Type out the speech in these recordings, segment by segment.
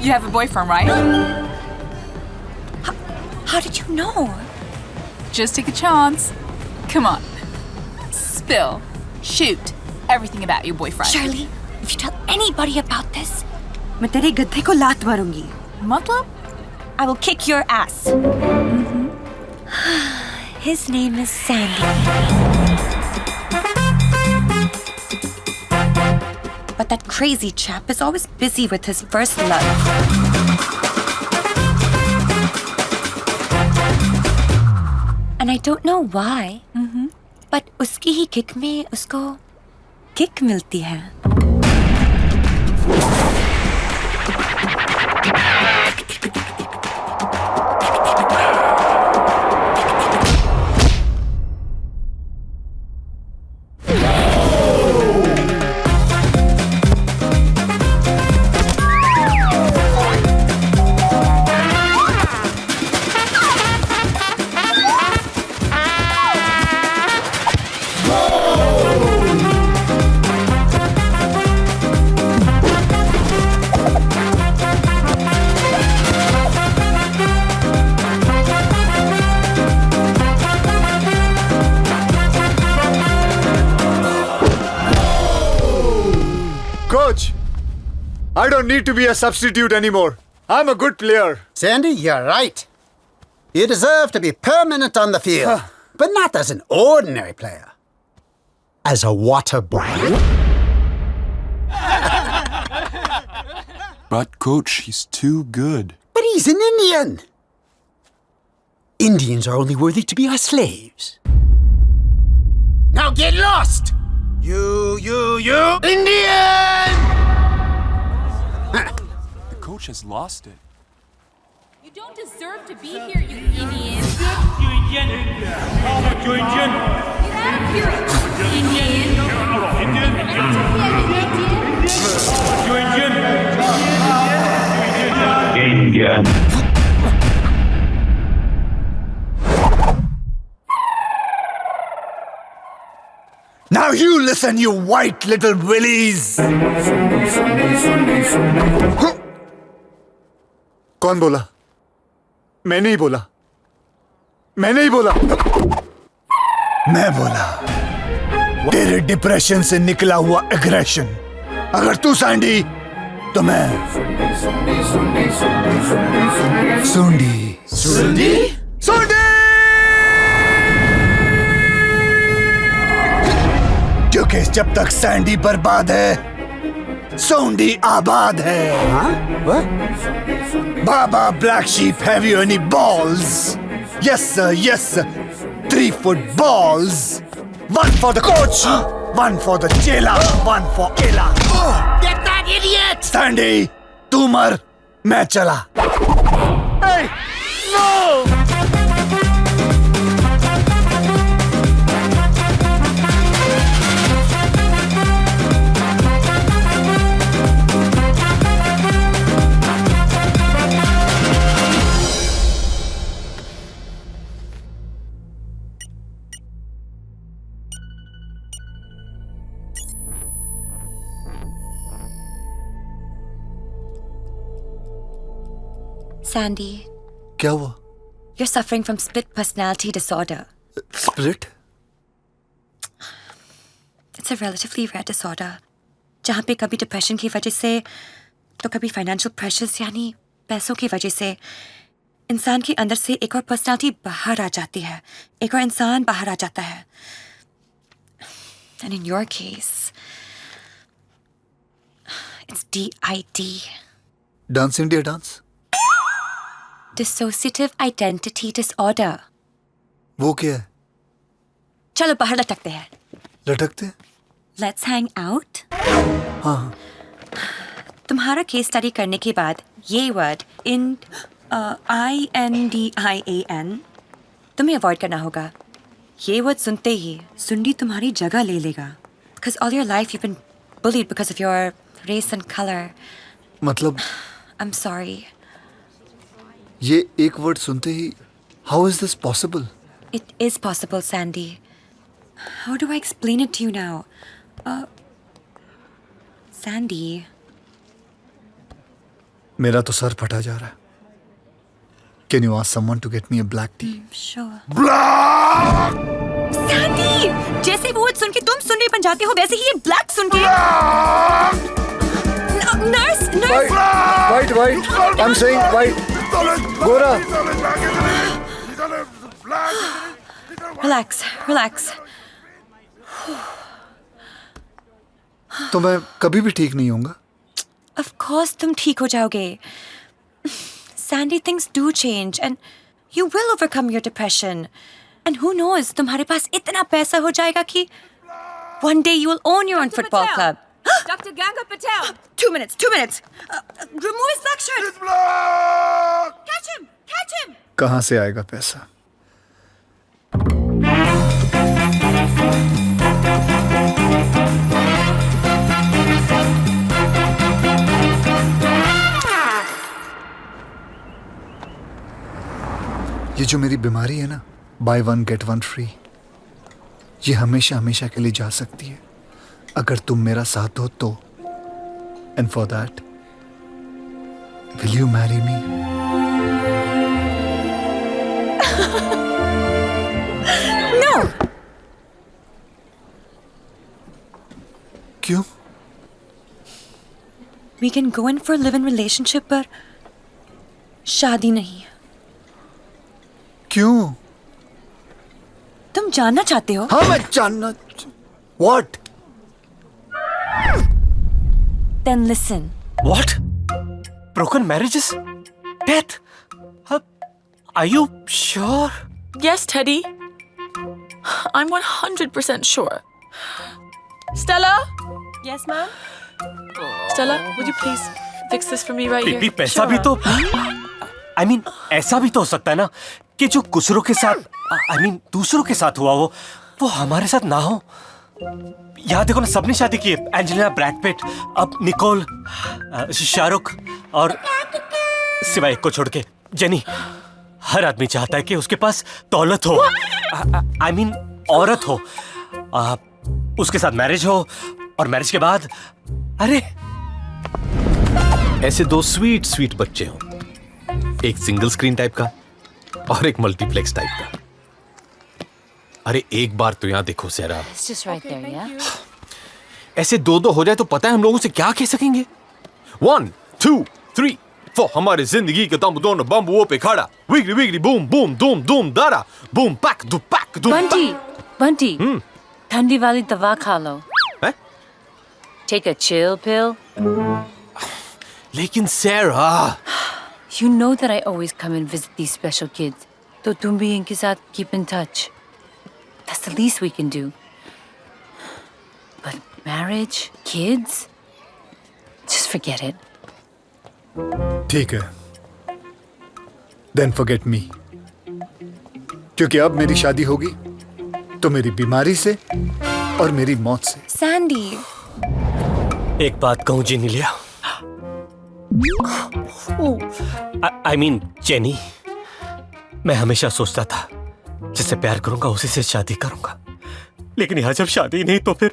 You have a boyfriend, right? How did you know? Just take a chance. Come on. Spill. Shoot. Everything about your boyfriend. Charlie, if you tell anybody about this, मैं तेरे गद्दे को लात मारूंगी. मतलब? I will kick your ass. His name is Sandy. But that crazy chap is always busy with his first love. And I don't know why. But उसकी ही kick में उसको किक मिलती है. Coach, I don't need to be a substitute anymore. I'm a good player. Sandy, you're right. You deserve to be permanent on the field, but not as an ordinary player. As a water boy. But, Coach, he's too good. But he's an Indian. Indians are only worthy to be our slaves. Now get lost! You, Indian! The coach has lost it. You don't deserve to be here, you Indian. Get out of here, Indian. Now you listen, you white little willies. कौन बोला? मैं नहीं बोला. मैं नहीं बोला. मैं बोला. तेरे डिप्रेशन से निकला हुआ एग्रेशन. अगर तू सैंडी, तो मैं सुंडी. सुंडी? सुंडी! क्योंकि जब तक सैंडी बर्बाद है, सोंडी आबाद है. Baba Black Sheep, have you any balls? Yes sir, yes sir. 3 foot balls. 1 for the coach, 1 for the chela, 1 for Ella. Get that idiot! Sandy, तू मर, मैं चला. Hey, no! Sandy, क्या हुआ? you're suffering from split personality disorder. Split? It's a relatively rare disorder. जहाँ पे कभी depression की वजह से तो कभी फाइनेंशियल प्रेशर्स यानी पैसों की वजह से इंसान के अंदर से एक और पर्सनालिटी बाहर आ जाती है, एक और इंसान बाहर आ जाता है. And in your case, it's DID. Dance India dance? Dissociative Identity Disorder. वो क्या है? चलो बाहर लटकते हैं. लटकते? Let's hang out. हाँ. तुम्हारा केस स्टडी करने के बाद ये वर्ड INDIAN तुम्हें अवॉइड करना होगा. ये वर्ड सुनते ही सुंडी तुम्हारी जगह ले लेगा. Because all your life you've been bullied because of your race and color. मतलब I'm sorry. ये एक वर्ड सुनते ही how is this possible? It is possible, Sandy. How do I explain it to you now? Sandy. मेरा तो sir फटा जा रहा है. Can you ask someone to get me a black tea? Sure. Black! Sandy, जैसे वो सुन के तुम सुन रही बन जाते हो वैसे ही ये ब्लैक सुन के. Nurse. White. I'm saying white. Gora. Relax. तो मैं कभी भी ठीक नहीं होऊंगा. Of course तुम ठीक हो जाओगे. Sandy, things do change and you will overcome your depression. And who knows, तुम्हारे पास इतना पैसा हो जाएगा कि one day you will own your own football club. Dr. Ganga Patel. 2 minutes. Remove his black shirt. Catch him. कहाँ से आएगा पैसा? ये जो मेरी बीमारी है ना, by one get one free, ये हमेशा के लिए जा सकती है अगर तुम मेरा साथ दो तो. And for that will you marry me? No. क्यों? We can go in for a live-in relationship पर शादी नहीं. क्यों? तुम जानना चाहते हो? हाँ, मैं जानना. What? Then listen. What? Broken marriages? Death? Are you sure? Yes, Teddy. I'm 100% sure. Stella? Yes, ma'am. Stella, would you please fix this for me right Bibi here? पैसा भी तो ऐसा भी तो हो सकता है ना कि जो दूसरों के साथ हुआ वो हमारे साथ ना हो. यहाँ देखो ना, सबने शादी की है. एंजेलिना, ब्रैड पिट, अब निकोल, शाहरुख और सिवाय एक को छोड़ के जेनी. हर आदमी चाहता है कि उसके पास दौलत हो, औरत हो, उसके साथ मैरिज हो और मैरिज के बाद अरे ऐसे दो स्वीट बच्चे हों, एक सिंगल स्क्रीन टाइप का और एक मल्टीप्लेक्स टाइप का. अरे एक बार तो यहां देखो सहरा, It's just right there, yeah? ऐसे दो हो जाए तो पता है हम लोगों से क्या कह सकेंगे. 1 2 3 4 हमारे जिंदगी के दम दोनों बम्बुओं पे खड़ा. विगड़ी बूम बूम दूम दूम दारा बूम पैक दू Bunty, ठंडी वाली दवा खा लो. हैं? Take a chill pill. लेकिन सहरा, You know that I always come and visit these special kids. तो तुम भी इनके साथ keep in touch. That's the least we can do. But marriage, kids, just forget it. ठीक है. Then forget me. क्योंकि अब मेरी शादी होगी तो मेरी बीमारी से और मेरी मौत से. Sandy. एक बात कहूं जीनी लिया, जेनी, मैं हमेशा सोचता था जिससे प्यार करूंगा उसी से शादी करूंगा, लेकिन यहाँ जब शादी नहीं तो फिर.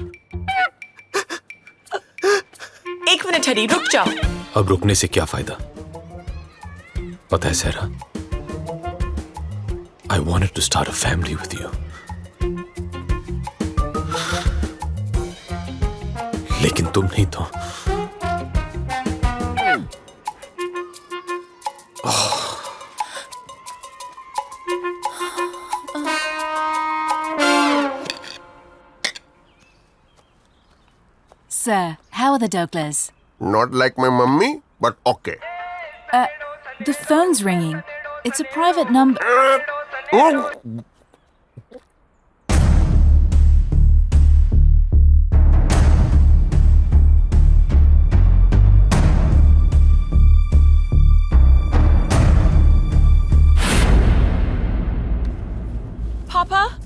एक मिनट टेडी, रुक जाओ. अब रुकने से क्या फायदा? पता है सहरा, I wanted to start a family with you. लेकिन तुम नहीं तो. Sir, how are the Douglers? Not like my mummy, but okay. The phone's ringing. It's a private number. Oh, Papa?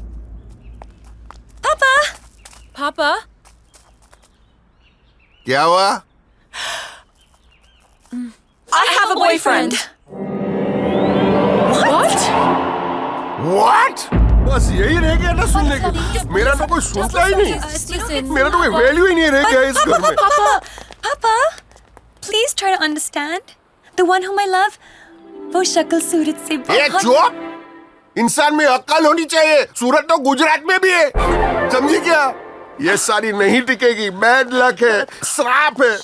Papa? क्या हुआ? I have a boyfriend. What? What? बस यही रह गया ना सुनने के. मेरा तो कोई सुनता ही नहीं. मेरा तो कोई वैल्यू ही नहीं रह गया इस घर में. Papa, please try to understand. The one whom I love, वो शक्ल सूरत से ये चुप! इंसान में अक्ल होनी चाहिए। सूरत तो गुजरात में भी है, समझी क्या? ये सारी नहीं टिकेगी, बैड लक है, श्राप है।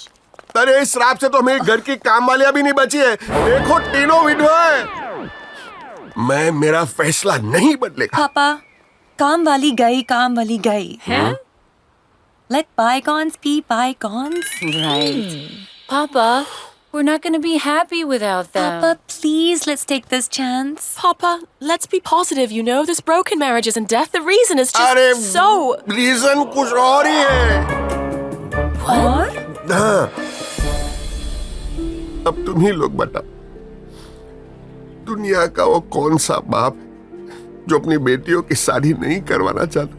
अरे इस श्राप से तो मेरे घर की काम वालियां भी नहीं बची है। देखो तीनों विधवा है। मैं मेरा फैसला नहीं बदलेगा। पापा, काम वाली गई Huh? Let bygones be bygones. Right. Papa, we're not going to be happy without them. Papa, please, let's take this chance. Papa, let's be positive, you know? This broken marriage isn't death. The reason is just अरे so... reason कुछ और ही है। और? हाँ, अब तुम ही लोग बताओ, दुनिया का वो कौन सा बाप जो अपनी बेटियों की शादी नहीं करवाना चाहता?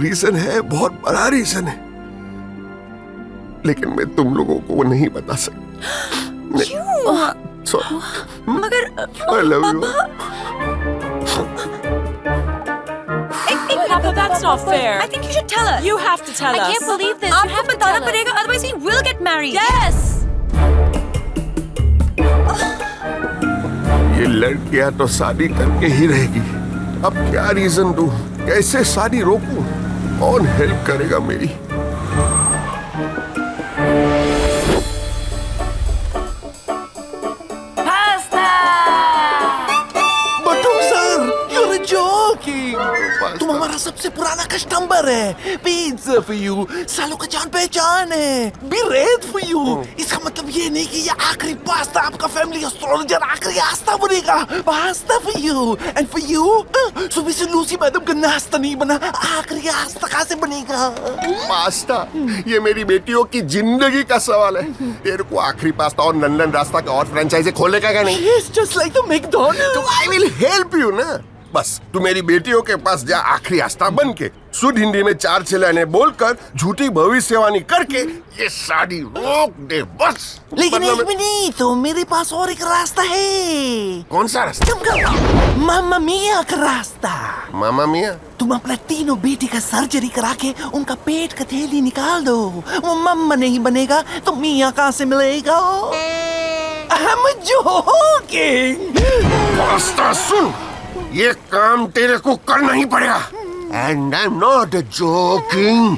रीजन है, बहुत बड़ा रीजन है, लेकिन मैं तुम लोगों को वो नहीं बता सकता। क्यों? सॉरी, मगर I love you. Papa, that's not fair. I think you should tell us. You have to tell I us. can't believe this. You आपको have to बताना tell us. पड़ेगा, otherwise we will get married. Yes. ये लड़कियां तो शादी करके ही रहेगी। अब क्या रीजन दूं? कैसे शादी रोकूं? कौन हेल्प करेगा मेरी? बटुक सर, you're joking. तुम हमारा सबसे पुराना कस्टमर है। Pizza for you. सालों का जान पहचान है। Be red for you. इसका मतलब ये नहीं कि ये आखिरी पास्ता आपका फैमिली एस्ट्रोलॉजर आखिरी आस्था बनेगा। Pasta for you and for you. सुबह से लूसी मैडम का नाश्ता नहीं बना, आखिरी आस्था कहाँ से बनेगा? पास्ता? ये मेरी बेटियों की जिंदगी का सवाल है। तेरे को आखिरी पास्ता और लंदन रास्ता का और फ्रेंचाइजी खोलने का क्या नहीं? It's just like the McDonald's. तो आई विल हेल्प यू ना। बस तू मेरी बेटियों के पास जा, आखिरी आस्था बन के शुद्ध हिंदी में 4 चिल्लाने बोलकर झूठी भविष्यवाणी करके ये शादी रोक दे बस। लेकिन मतलब एक मिनट, तो मेरे पास और एक रास्ता है। कौन सा रास्ता? मामा मिया का रास्ता। मामा मिया? तुम अपना तीनों बेटी का सर्जरी करा के उनका पेट का थैली निकाल दो। वो मम्मा नहीं बनेगा तो मिया कहाँ से मिलेगा? I'm joking. पास्ता सुन, ये काम तेरे को करना ही पड़ेगा। And I am not joking.